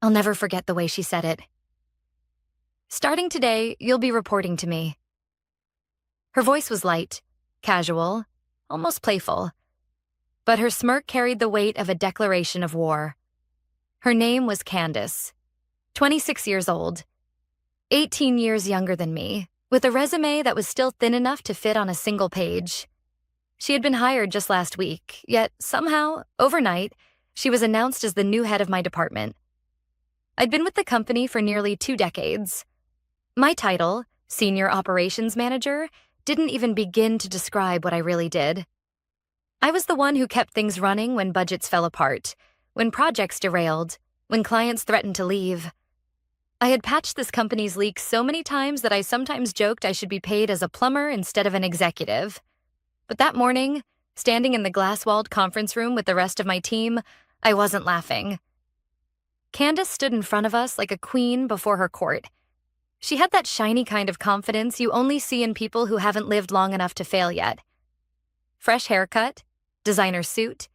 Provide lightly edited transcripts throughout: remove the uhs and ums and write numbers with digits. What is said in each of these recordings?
I'll never forget the way she said it. "Starting today, you'll be reporting to me." Her voice was light, casual, almost playful, but her smirk carried the weight of a declaration of war. Her name was Candace, 26 years old, 18 years younger than me, with a resume that was still thin enough to fit on a single page. She had been hired just last week, yet somehow, overnight, she was announced as the new head of my department. I'd been with the company for nearly 2 decades. My title, Senior Operations Manager, didn't even begin to describe what I really did. I was the one who kept things running when budgets fell apart, when projects derailed, when clients threatened to leave. I had patched this company's leaks so many times that I sometimes joked I should be paid as a plumber instead of an executive. But that morning, standing in the glass-walled conference room with the rest of my team, I wasn't laughing. Candace stood in front of us like a queen before her court. She had that shiny kind of confidence you only see in people who haven't lived long enough to fail yet. Fresh haircut, designer suit,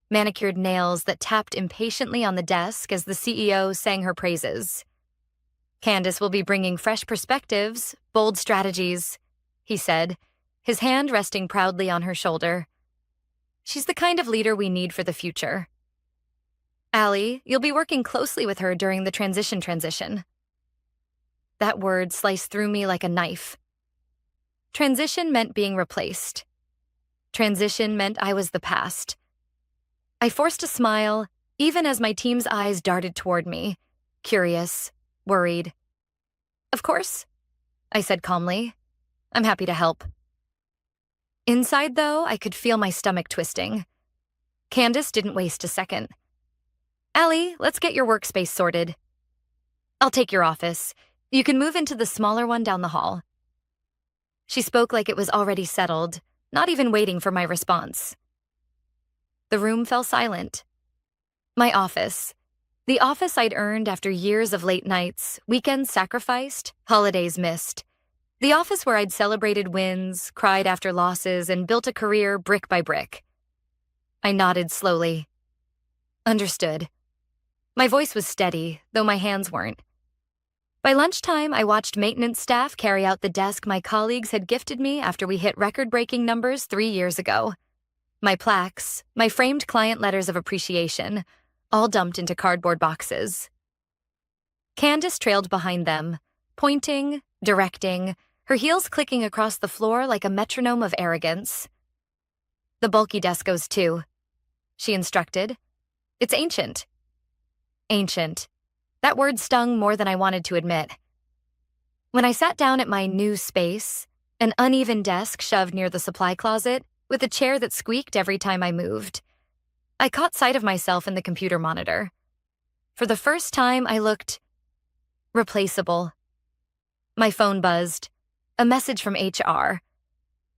manicured nails that tapped impatiently on the desk as the CEO sang her praises. "Candace will be bringing fresh perspectives, bold strategies," he said, his hand resting proudly on her shoulder. "She's the kind of leader we need for the future. Allie, you'll be working closely with her during the transition. That word sliced through me like a knife. Transition meant being replaced. Transition meant I was the past. I forced a smile, even as my team's eyes darted toward me, curious, worried. "Of course," I said calmly. "I'm happy to help." Inside, though, I could feel my stomach twisting. Candace didn't waste a second. "Allie, let's get your workspace sorted. I'll take your office. You can move into the smaller one down the hall." She spoke like it was already settled, not even waiting for my response. The room fell silent. My office. The office I'd earned after years of late nights, weekends sacrificed, holidays missed. The office where I'd celebrated wins, cried after losses, and built a career brick by brick. I nodded slowly. Understood. My voice was steady, though my hands weren't. By lunchtime, I watched maintenance staff carry out the desk my colleagues had gifted me after we hit record-breaking numbers 3 years ago. My plaques, my framed client letters of appreciation, all dumped into cardboard boxes. Candace trailed behind them, pointing, directing, her heels clicking across the floor like a metronome of arrogance. "The bulky desk goes too," she instructed. "It's ancient." Ancient. That word stung more than I wanted to admit. When I sat down at my new space, an uneven desk shoved near the supply closet, with a chair that squeaked every time I moved, I caught sight of myself in the computer monitor. For the first time, I looked replaceable. My phone buzzed. A message from HR.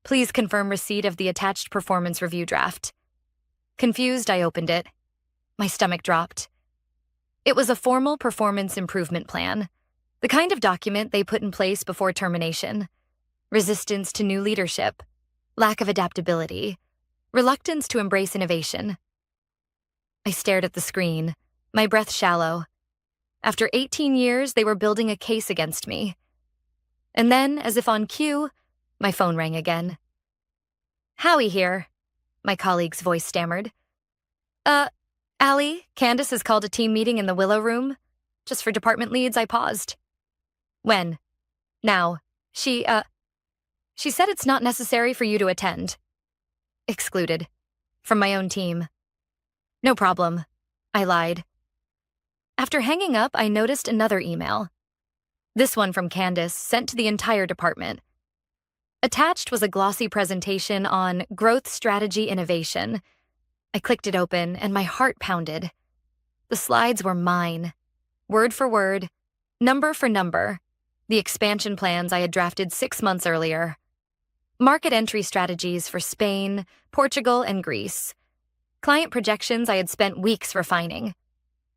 "Please confirm receipt of the attached performance review draft." Confused, I opened it. My stomach dropped. It was a formal performance improvement plan, the kind of document they put in place before termination. Resistance to new leadership, lack of adaptability, reluctance to embrace innovation. I stared at the screen, my breath shallow. After 18 years, they were building a case against me. And then, as if on cue, my phone rang again. "Howie here," my colleague's voice stammered. Allie, Candace has called a team meeting in the Willow Room. Just for department leads, I paused. "When?" "Now. She said it's not necessary for you to attend." Excluded. From my own team. "No problem," I lied. After hanging up, I noticed another email. This one from Candace, sent to the entire department. Attached was a glossy presentation on growth strategy innovation. I clicked it open, and my heart pounded. The slides were mine. Word for word, number for number, the expansion plans I had drafted 6 months earlier. Market entry strategies for Spain, Portugal, and Greece. Client projections I had spent weeks refining.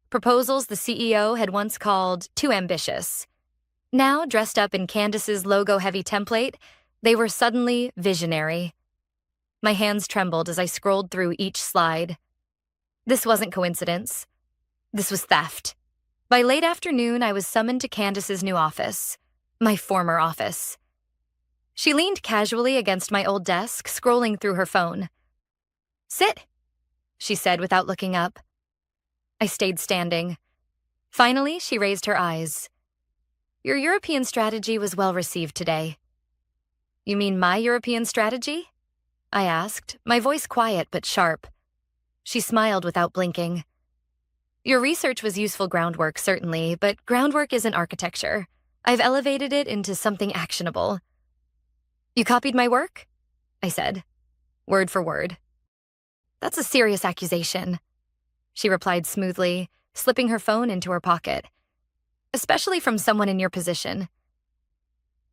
Proposals the CEO had once called too ambitious. Now, dressed up in Candace's logo-heavy template, they were suddenly visionary. My hands trembled as I scrolled through each slide. This wasn't coincidence. This was theft. By late afternoon, I was summoned to Candace's new office, my former office. She leaned casually against my old desk, scrolling through her phone. "Sit," she said without looking up. I stayed standing. Finally, she raised her eyes. "Your European strategy was well received today." "You mean my European strategy?" I asked, my voice quiet but sharp. She smiled without blinking. "Your research was useful groundwork, certainly, but groundwork isn't architecture. I've elevated it into something actionable." "You copied my work?" I said, word for word. "That's a serious accusation," she replied smoothly, slipping her phone into her pocket. "Especially from someone in your position."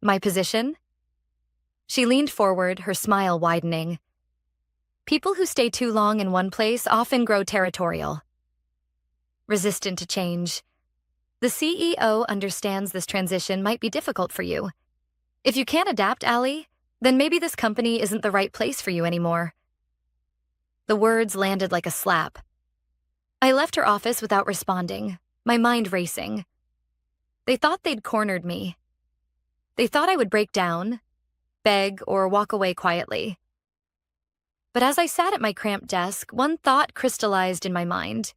"My position?" She leaned forward, her smile widening. "People who stay too long in one place often grow territorial, resistant to change. The CEO understands this transition might be difficult for you. If you can't adapt, Allie, then maybe this company isn't the right place for you anymore." The words landed like a slap. I left her office without responding, my mind racing. They thought they'd cornered me. They thought I would break down, beg, or walk away quietly. But as I sat at my cramped desk, one thought crystallized in my mind.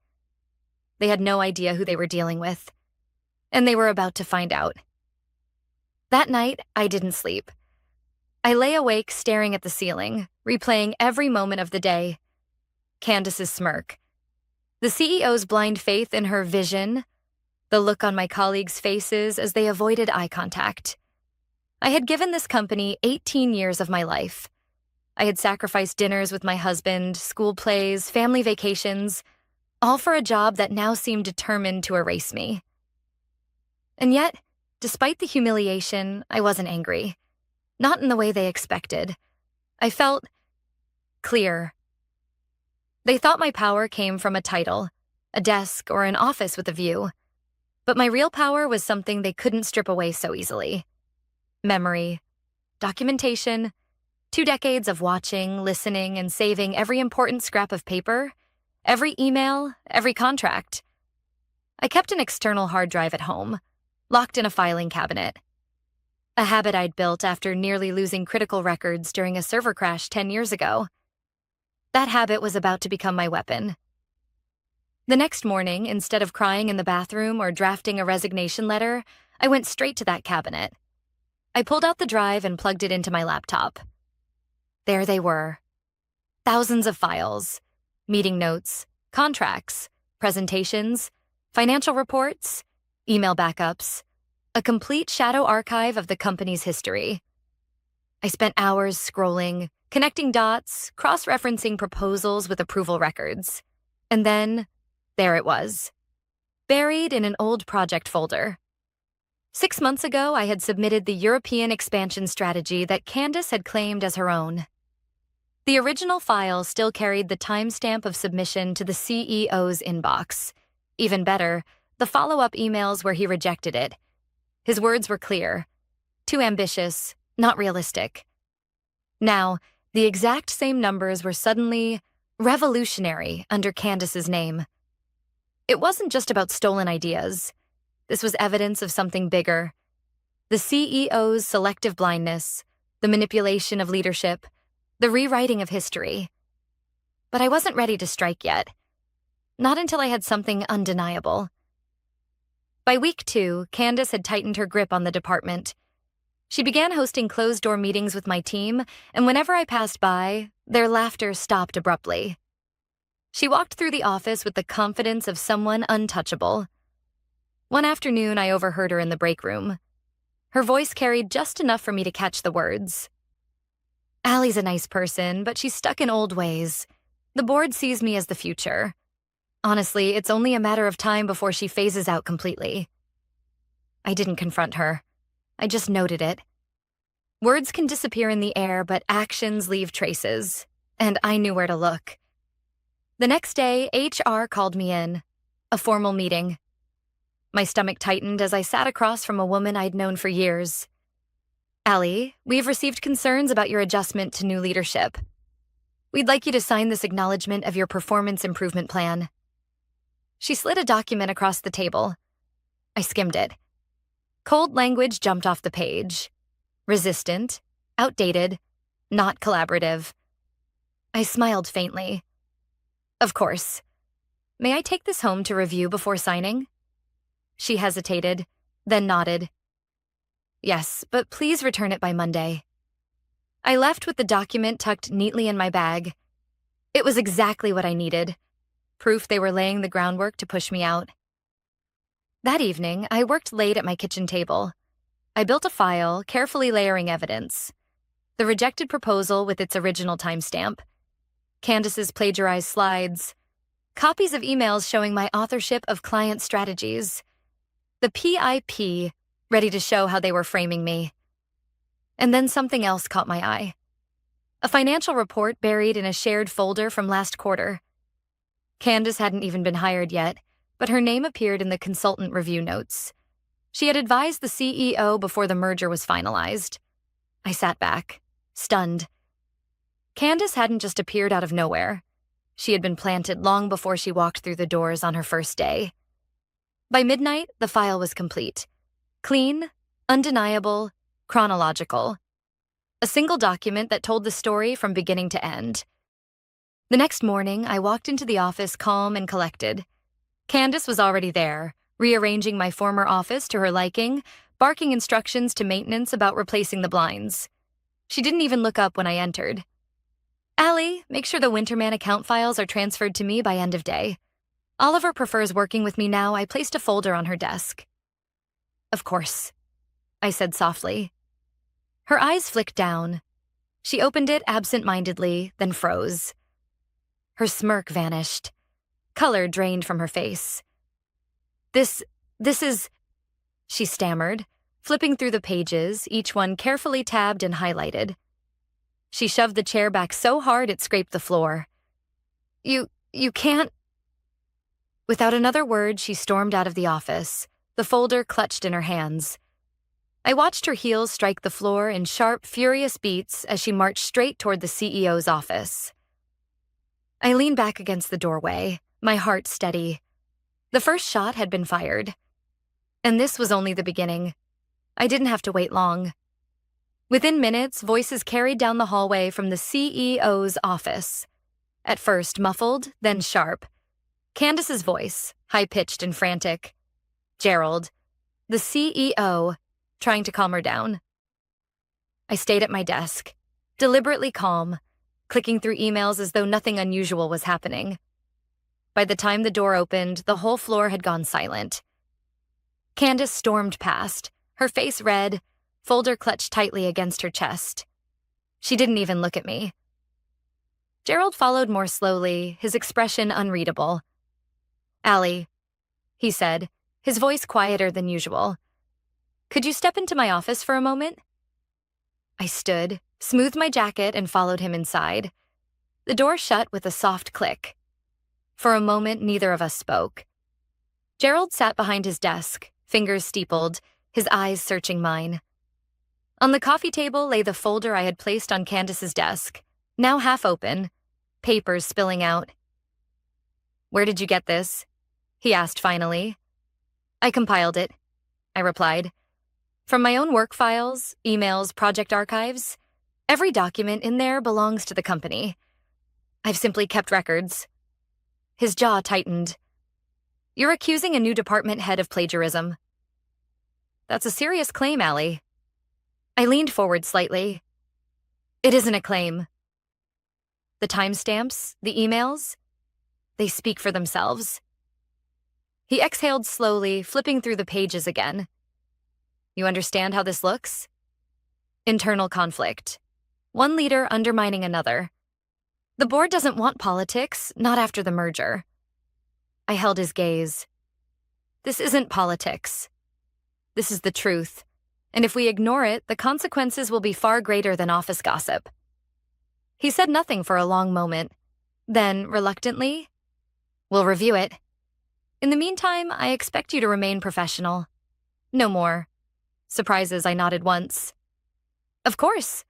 They had no idea who they were dealing with, and they were about to find out. That night, I didn't sleep. I lay awake staring at the ceiling, replaying every moment of the day. Candace's smirk, the CEO's blind faith in her vision, the look on my colleagues' faces as they avoided eye contact. I had given this company 18 years of my life. I had sacrificed dinners with my husband, school plays, family vacations, all for a job that now seemed determined to erase me. And yet, despite the humiliation, I wasn't angry. Not in the way they expected. I felt clear. They thought my power came from a title, a desk, or an office with a view. But my real power was something they couldn't strip away so easily. Memory, documentation, 2 decades of watching, listening, and saving every important scrap of paper, every email, every contract. I kept an external hard drive at home, locked in a filing cabinet. A habit I'd built after nearly losing critical records during a server crash 10 years ago. That habit was about to become my weapon. The next morning, instead of crying in the bathroom or drafting a resignation letter, I went straight to that cabinet. I pulled out the drive and plugged it into my laptop. There they were. Thousands of files, meeting notes, contracts, presentations, financial reports, email backups, a complete shadow archive of the company's history. I spent hours scrolling, connecting dots, cross-referencing proposals with approval records. And then, there it was, buried in an old project folder. 6 months ago, I had submitted the European expansion strategy that Candace had claimed as her own. The original file still carried the timestamp of submission to the CEO's inbox. Even better, the follow-up emails where he rejected it. His words were clear. Too ambitious, not realistic. Now, the exact same numbers were suddenly revolutionary under Candace's name. It wasn't just about stolen ideas. This was evidence of something bigger. The CEO's selective blindness, the manipulation of leadership, the rewriting of history. But I wasn't ready to strike yet. Not until I had something undeniable. By week 2, Candace had tightened her grip on the department. She began hosting closed-door meetings with my team, and whenever I passed by, their laughter stopped abruptly. She walked through the office with the confidence of someone untouchable. One afternoon, I overheard her in the break room. Her voice carried just enough for me to catch the words. "Allie's a nice person, but she's stuck in old ways. The board sees me as the future. Honestly, it's only a matter of time before she phases out completely." I didn't confront her. I just noted it. Words can disappear in the air, but actions leave traces, and I knew where to look. The next day, HR called me in. A formal meeting. My stomach tightened as I sat across from a woman I'd known for years. "Allie, we've received concerns about your adjustment to new leadership. We'd like you to sign this acknowledgement of your performance improvement plan." She slid a document across the table. I skimmed it. Cold language jumped off the page. Resistant, outdated, not collaborative. I smiled faintly. Of course. May I take this home to review before signing? She hesitated, then nodded. Yes, but please return it by Monday. I left with the document tucked neatly in my bag. It was exactly what I needed. Proof they were laying the groundwork to push me out. That evening, I worked late at my kitchen table. I built a file, carefully layering evidence. The rejected proposal with its original timestamp. Candace's plagiarized slides. Copies of emails showing my authorship of client strategies. The PIP, ready to show how they were framing me. And then something else caught my eye. A financial report buried in a shared folder from last quarter. Candace hadn't even been hired yet, but her name appeared in the consultant review notes. She had advised the CEO before the merger was finalized. I sat back, stunned. Candace hadn't just appeared out of nowhere. She had been planted long before she walked through the doors on her first day. By midnight, the file was complete. Clean, undeniable, chronological. A single document that told the story from beginning to end. The next morning, I walked into the office calm and collected. Candace was already there, rearranging my former office to her liking, barking instructions to maintenance about replacing the blinds. She didn't even look up when I entered. Allie, make sure the Winterman account files are transferred to me by end of day. Oliver prefers working with me now. I placed a folder on her desk. Of course, I said softly. Her eyes flicked down. She opened it absent-mindedly, then froze. Her smirk vanished. Color drained from her face. This is... She stammered, flipping through the pages, each one carefully tabbed and highlighted. She shoved the chair back so hard it scraped the floor. You can't... Without another word, she stormed out of the office, the folder clutched in her hands. I watched her heels strike the floor in sharp, furious beats as she marched straight toward the CEO's office. I leaned back against the doorway, my heart steady. The first shot had been fired. And this was only the beginning. I didn't have to wait long. Within minutes, voices carried down the hallway from the CEO's office. At first muffled, then sharp. Candace's voice, high-pitched and frantic. Gerald, the CEO, trying to calm her down. I stayed at my desk, deliberately calm, clicking through emails as though nothing unusual was happening. By the time the door opened, the whole floor had gone silent. Candace stormed past, her face red, folder clutched tightly against her chest. She didn't even look at me. Gerald followed more slowly, his expression unreadable. Allie, he said, his voice quieter than usual. Could you step into my office for a moment? I stood, smoothed my jacket, and followed him inside. The door shut with a soft click. For a moment, neither of us spoke. Gerald sat behind his desk, fingers steepled, his eyes searching mine. On the coffee table lay the folder I had placed on Candace's desk, now half open, papers spilling out. Where did you get this? He asked finally. I compiled it, I replied. From my own work files, emails, project archives, every document in there belongs to the company. I've simply kept records. His jaw tightened. You're accusing a new department head of plagiarism. That's a serious claim, Allie. I leaned forward slightly. It isn't a claim. The timestamps, the emails, they speak for themselves. He exhaled slowly, flipping through the pages again. You understand how this looks? Internal conflict. One leader undermining another. The board doesn't want politics, not after the merger. I held his gaze. This isn't politics. This is the truth. And if we ignore it, the consequences will be far greater than office gossip. He said nothing for a long moment. Then, reluctantly, we'll review it. In the meantime, I expect you to remain professional. No more. Surprises, I nodded once. Of course.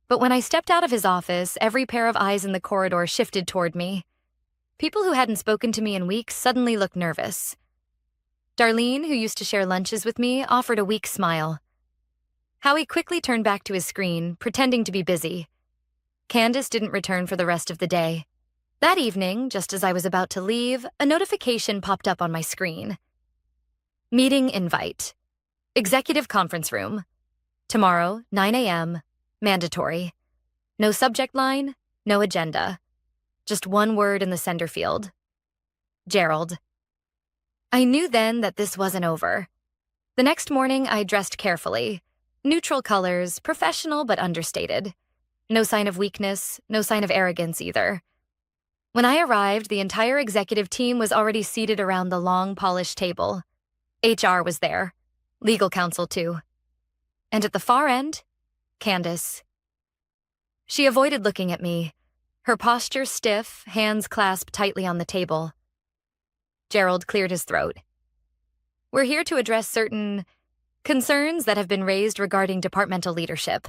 But when I stepped out of his office, every pair of eyes in the corridor shifted toward me. People who hadn't spoken to me in weeks suddenly looked nervous. Darlene, who used to share lunches with me, offered a weak smile. Howie quickly turned back to his screen, pretending to be busy. Candace didn't return for the rest of the day. That evening, just as I was about to leave, a notification popped up on my screen. Meeting invite. Executive conference room. Tomorrow, 9 a.m., mandatory. No subject line, no agenda. Just one word in the sender field. Gerald. I knew then that this wasn't over. The next morning, I dressed carefully. Neutral colors, professional but understated. No sign of weakness, no sign of arrogance either. When I arrived, the entire executive team was already seated around the long, polished table. HR was there. Legal counsel, too. And at the far end, Candace. She avoided looking at me, her posture stiff, hands clasped tightly on the table. Gerald cleared his throat. We're here to address certain concerns that have been raised regarding departmental leadership.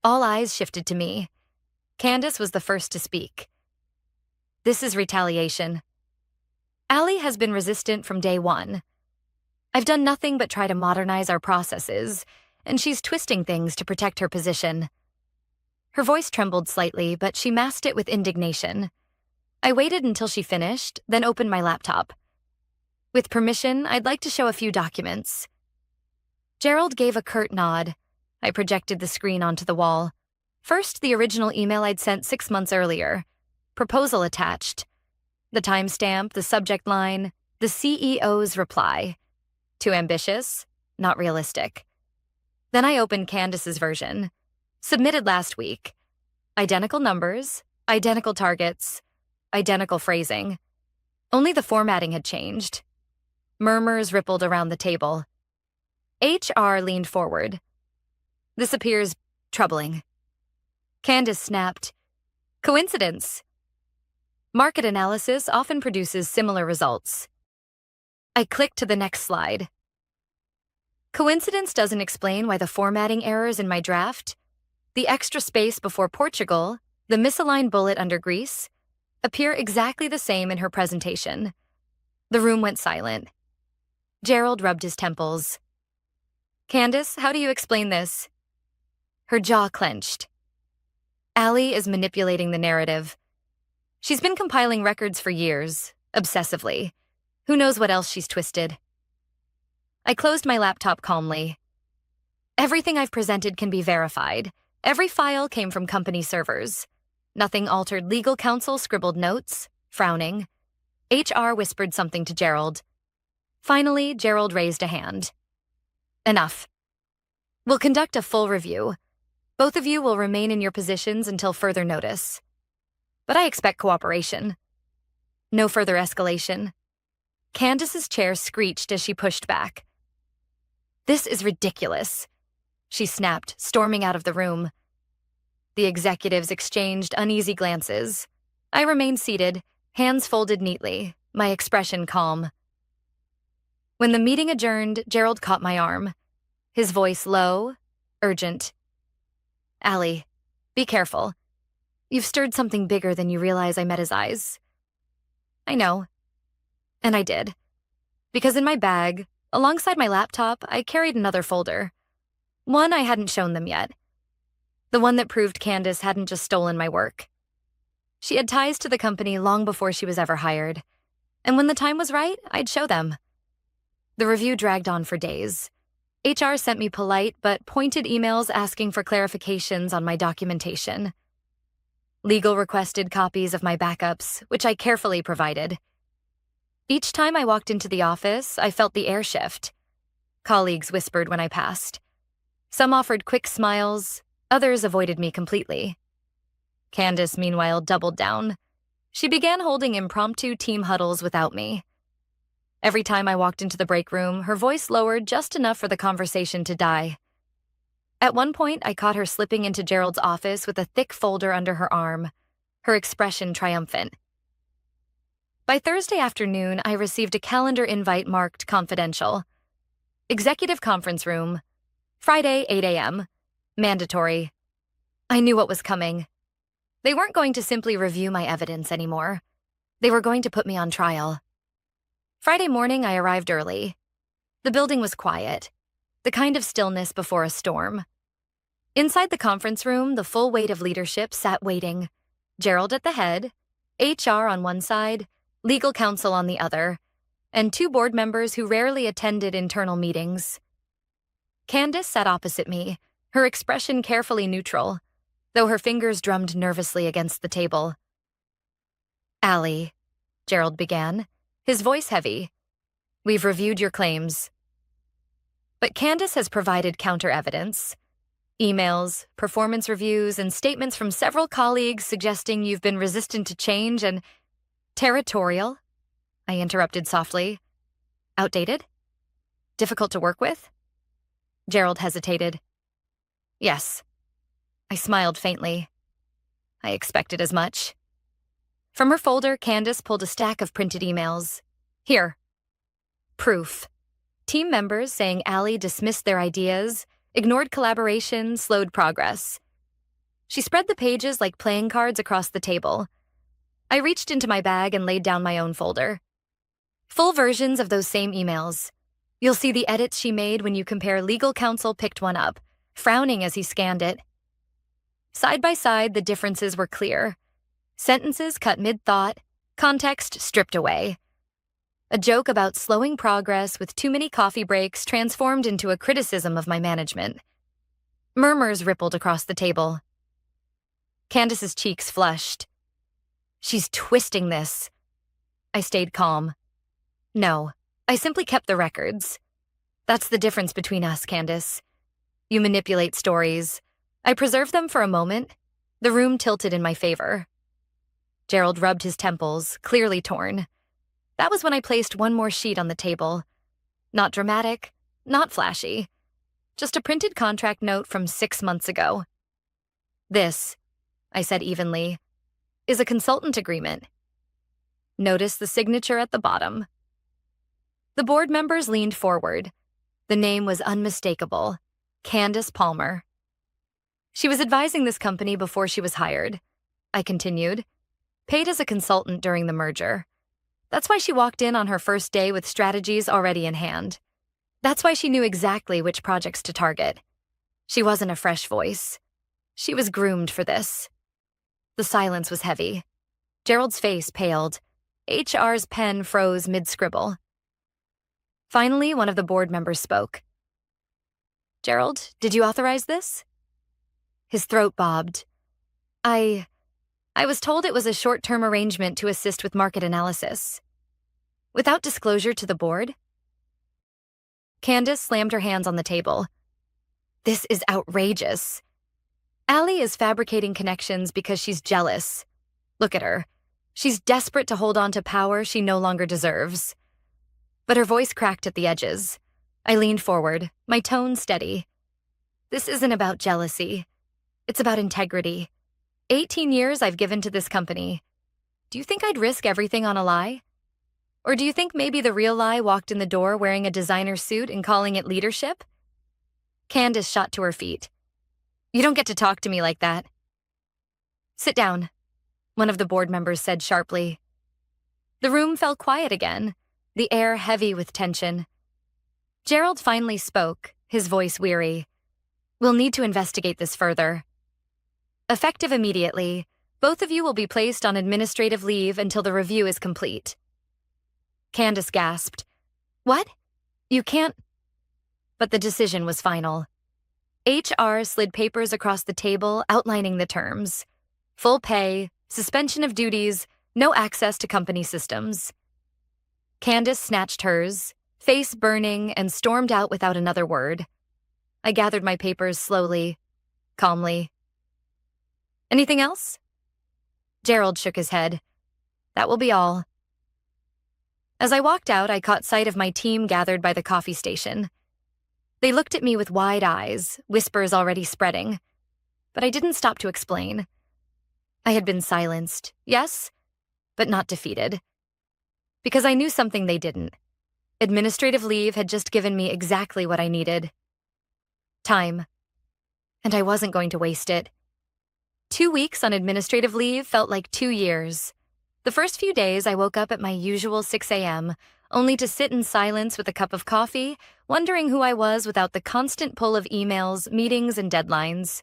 All eyes shifted to me. Candace was the first to speak. This is retaliation. Allie has been resistant from day one. I've done nothing but try to modernize our processes, and she's twisting things to protect her position. Her voice trembled slightly, but she masked it with indignation. I waited until she finished, then opened my laptop. With permission, I'd like to show a few documents. Gerald gave a curt nod. I projected the screen onto the wall. First, the original email I'd sent 6 months earlier. Proposal attached. The timestamp, the subject line, the CEO's reply. Too ambitious? Not realistic. Then I opened Candace's version. Submitted last week. Identical numbers, identical targets, identical phrasing. Only the formatting had changed. Murmurs rippled around the table. HR leaned forward. This appears troubling. Candace snapped. Coincidence. Market analysis often produces similar results. I clicked to the next slide. Coincidence doesn't explain why the formatting errors in my draft, the extra space before Portugal, the misaligned bullet under Greece, appear exactly the same in her presentation. The room went silent. Gerald rubbed his temples. Candace, how do you explain this? Her jaw clenched. Allie is manipulating the narrative. She's been compiling records for years, obsessively. Who knows what else she's twisted? I closed my laptop calmly. Everything I've presented can be verified. Every file came from company servers. Nothing altered. Legal counsel scribbled notes, frowning. HR whispered something to Gerald. Finally, Gerald raised a hand. Enough. We'll conduct a full review. Both of you will remain in your positions until further notice. But I expect cooperation. No further escalation. Candace's chair screeched as she pushed back. This is ridiculous, she snapped, storming out of the room. The executives exchanged uneasy glances. I remained seated, hands folded neatly, my expression calm. When the meeting adjourned, Gerald caught my arm. His voice low, urgent. Allie, be careful. You've stirred something bigger than you realize. I met his eyes. I know. And I did. Because in my bag, alongside my laptop, I carried another folder. One I hadn't shown them yet. The one that proved Candace hadn't just stolen my work. She had ties to the company long before she was ever hired. And when the time was right, I'd show them. The review dragged on for days. HR sent me polite but pointed emails asking for clarifications on my documentation. Legal requested copies of my backups, which I carefully provided. Each time I walked into the office, I felt the air shift. Colleagues whispered when I passed. Some offered quick smiles, others avoided me completely. Candace, meanwhile, doubled down. She began holding impromptu team huddles without me. Every time I walked into the break room, her voice lowered just enough for the conversation to die. At one point, I caught her slipping into Gerald's office with a thick folder under her arm, her expression triumphant. By Thursday afternoon, I received a calendar invite marked confidential. Executive conference room. Friday, 8 a.m. Mandatory. I knew what was coming. They weren't going to simply review my evidence anymore. They were going to put me on trial. Friday morning, I arrived early. The building was quiet, the kind of stillness before a storm. Inside the conference room, the full weight of leadership sat waiting. Gerald at the head, HR on one side, legal counsel on the other, and 2 board members who rarely attended internal meetings. Candace sat opposite me, her expression carefully neutral, though her fingers drummed nervously against the table. "Allie," Gerald began, his voice heavy, "we've reviewed your claims. But Candace has provided counter-evidence. Emails, performance reviews, and statements from several colleagues suggesting you've been resistant to change and territorial," I interrupted softly. "Outdated? Difficult to work with?" Gerald hesitated. "Yes." I smiled faintly. I expected as much. From her folder, Candace pulled a stack of printed emails. "Here. Proof. Team members saying Allie dismissed their ideas, ignored collaboration, slowed progress." She spread the pages like playing cards across the table. I reached into my bag and laid down my own folder. Full versions of those same emails. You'll see the edits she made when you compare legal counsel picked one up, frowning as he scanned it. Side by side, the differences were clear. Sentences cut mid-thought, context stripped away. A joke about slowing progress with too many coffee breaks transformed into a criticism of my management. Murmurs rippled across the table. Candace's cheeks flushed. "She's twisting this." I stayed calm. "No, I simply kept the records. That's the difference between us, Candace. You manipulate stories. I preserve them for a moment." The room tilted in my favor. Gerald rubbed his temples, clearly torn. That was when I placed one more sheet on the table. Not dramatic, not flashy. Just a printed contract note from 6 months ago. "This," I said evenly, "is a consultant agreement. Notice the signature at the bottom." The board members leaned forward. The name was unmistakable. Candace Palmer. "She was advising this company before she was hired," I continued. "Paid as a consultant during the merger. That's why she walked in on her first day with strategies already in hand. That's why she knew exactly which projects to target. She wasn't a fresh voice. She was groomed for this." The silence was heavy. Gerald's face paled. HR's pen froze mid-scribble. Finally, one of the board members spoke. "Gerald, did you authorize this?" His throat bobbed. I was told it was a short-term arrangement to assist with market analysis. Without disclosure to the board?" Candace slammed her hands on the table. "This is outrageous. Allie is fabricating connections because she's jealous. Look at her. She's desperate to hold on to power she no longer deserves." But her voice cracked at the edges. I leaned forward, my tone steady. "This isn't about jealousy. It's about integrity. 18 years I've given to this company. Do you think I'd risk everything on a lie? Or do you think maybe the real lie walked in the door wearing a designer suit and calling it leadership?" Candace shot to her feet. "You don't get to talk to me like that." "Sit down," one of the board members said sharply. The room fell quiet again, the air heavy with tension. Gerald finally spoke, his voice weary. "We'll need to investigate this further. Effective immediately, both of you will be placed on administrative leave until the review is complete." Candace gasped. "What? You can't—" But the decision was final. HR slid papers across the table outlining the terms. Full pay, suspension of duties, no access to company systems. Candace snatched hers, face burning, and stormed out without another word. I gathered my papers slowly, calmly. "Anything else?" Gerald shook his head. "That will be all." As I walked out, I caught sight of my team gathered by the coffee station. They looked at me with wide eyes, whispers already spreading. But I didn't stop to explain. I had been silenced, yes, but not defeated. Because I knew something they didn't. Administrative leave had just given me exactly what I needed. Time. And I wasn't going to waste it. 2 weeks on administrative leave felt like 2 years. The first few days, I woke up at my usual 6 a.m., only to sit in silence with a cup of coffee, wondering who I was without the constant pull of emails, meetings, and deadlines.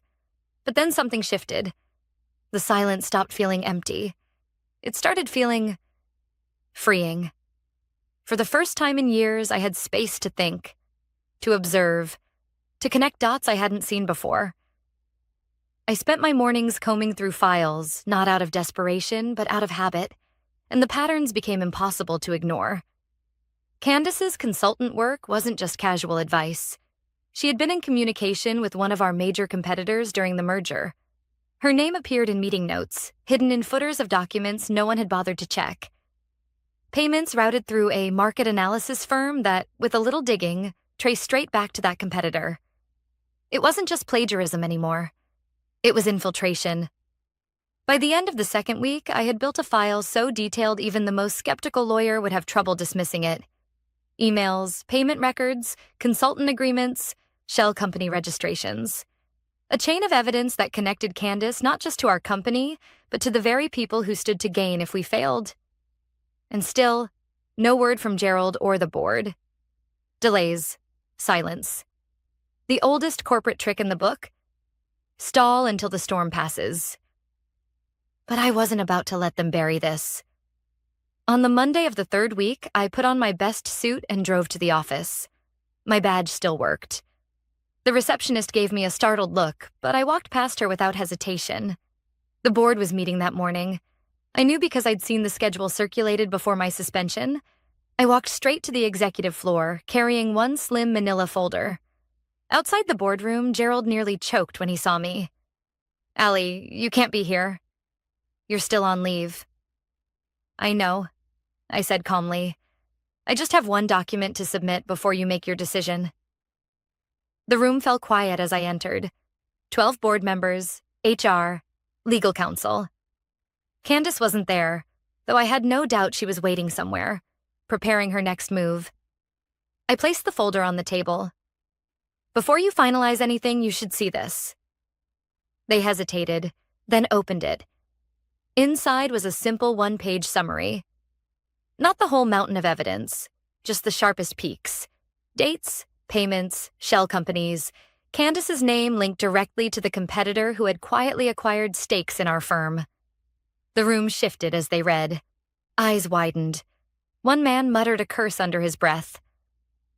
But then something shifted. The silence stopped feeling empty. It started feeling freeing. For the first time in years, I had space to think, to observe, to connect dots I hadn't seen before. I spent my mornings combing through files, not out of desperation, but out of habit, and the patterns became impossible to ignore. Candace's consultant work wasn't just casual advice. She had been in communication with one of our major competitors during the merger. Her name appeared in meeting notes, hidden in footers of documents no one had bothered to check. Payments routed through a market analysis firm that, with a little digging, traced straight back to that competitor. It wasn't just plagiarism anymore. It was infiltration. By the end of the second week, I had built a file so detailed even the most skeptical lawyer would have trouble dismissing it. Emails, payment records, consultant agreements, shell company registrations. A chain of evidence that connected Candace not just to our company, but to the very people who stood to gain if we failed. And still, no word from Gerald or the board. Delays. Silence. The oldest corporate trick in the book? Stall until the storm passes. But I wasn't about to let them bury this. On the Monday of the third week, I put on my best suit and drove to the office. My badge still worked. The receptionist gave me a startled look, but I walked past her without hesitation. The board was meeting that morning. I knew because I'd seen the schedule circulated before my suspension. I walked straight to the executive floor, carrying one slim manila folder. Outside the boardroom, Gerald nearly choked when he saw me. "Allie, you can't be here. You're still on leave." "I know," I said calmly. "I just have one document to submit before you make your decision." The room fell quiet as I entered. 12 board members, HR, legal counsel. Candace wasn't there, though I had no doubt she was waiting somewhere, preparing her next move. I placed the folder on the table. "Before you finalize anything, you should see this." They hesitated, then opened it. Inside was a simple one-page summary. Not the whole mountain of evidence, just the sharpest peaks. Dates, payments, shell companies, Candace's name linked directly to the competitor who had quietly acquired stakes in our firm. The room shifted as they read. Eyes widened. One man muttered a curse under his breath.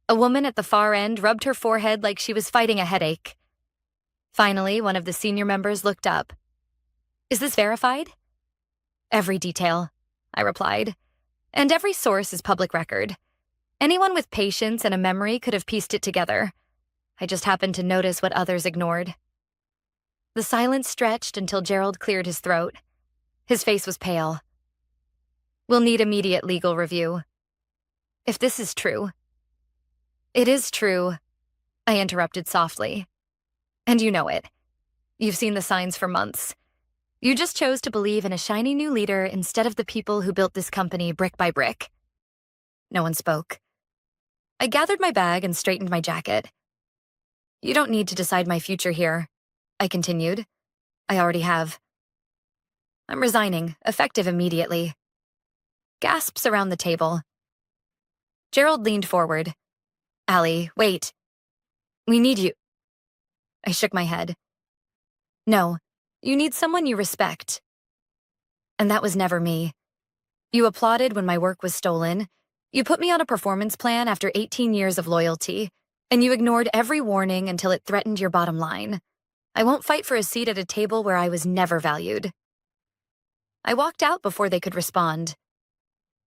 A woman at the far end rubbed her forehead like she was fighting a headache. Finally, one of the senior members looked up. "Is this verified?" "Every detail," I replied. "And every source is public record. Anyone with patience and a memory could have pieced it together. I just happened to notice what others ignored." The silence stretched until Gerald cleared his throat. His face was pale. "We'll need immediate legal review." "If this is true." "It is true," I interrupted softly. "And you know it. You've seen the signs for months. You just chose to believe in a shiny new leader instead of the people who built this company brick by brick." No one spoke. I gathered my bag and straightened my jacket. "You don't need to decide my future here," I continued. "I already have. I'm resigning, effective immediately." Gasps around the table. Gerald leaned forward. "Allie, wait. We need you." I shook my head. "No, you need someone you respect." And that was never me. You applauded when my work was stolen. You put me on a performance plan after 18 years of loyalty, and you ignored every warning until it threatened your bottom line. I won't fight for a seat at a table where I was never valued. I walked out before they could respond.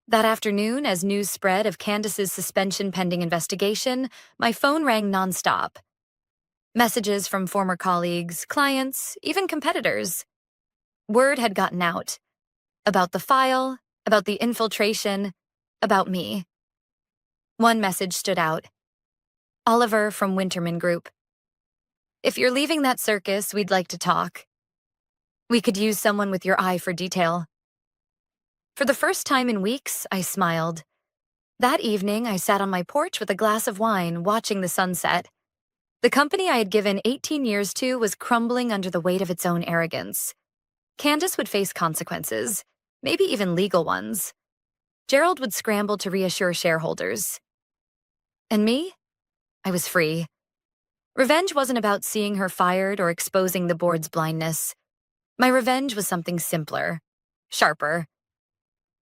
That afternoon, as news spread of Candace's suspension pending investigation, my phone rang nonstop. Messages from former colleagues, clients, even competitors. Word had gotten out. About the file, about the infiltration, about me. One message stood out. Oliver from Winterman Group. "If you're leaving that circus, we'd like to talk. We could use someone with your eye for detail." For the first time in weeks, I smiled. That evening, I sat on my porch with a glass of wine, watching the sunset. The company I had given 18 years to was crumbling under the weight of its own arrogance. Candace would face consequences, maybe even legal ones. Gerald would scramble to reassure shareholders. And me? I was free. Revenge wasn't about seeing her fired or exposing the board's blindness. My revenge was something simpler, sharper.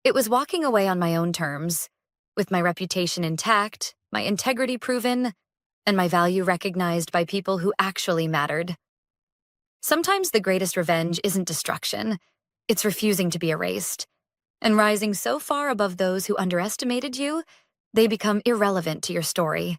It was walking away on my own terms, with my reputation intact, my integrity proven, and my value recognized by people who actually mattered. Sometimes the greatest revenge isn't destruction, it's refusing to be erased, and rising so far above those who underestimated you, they become irrelevant to your story.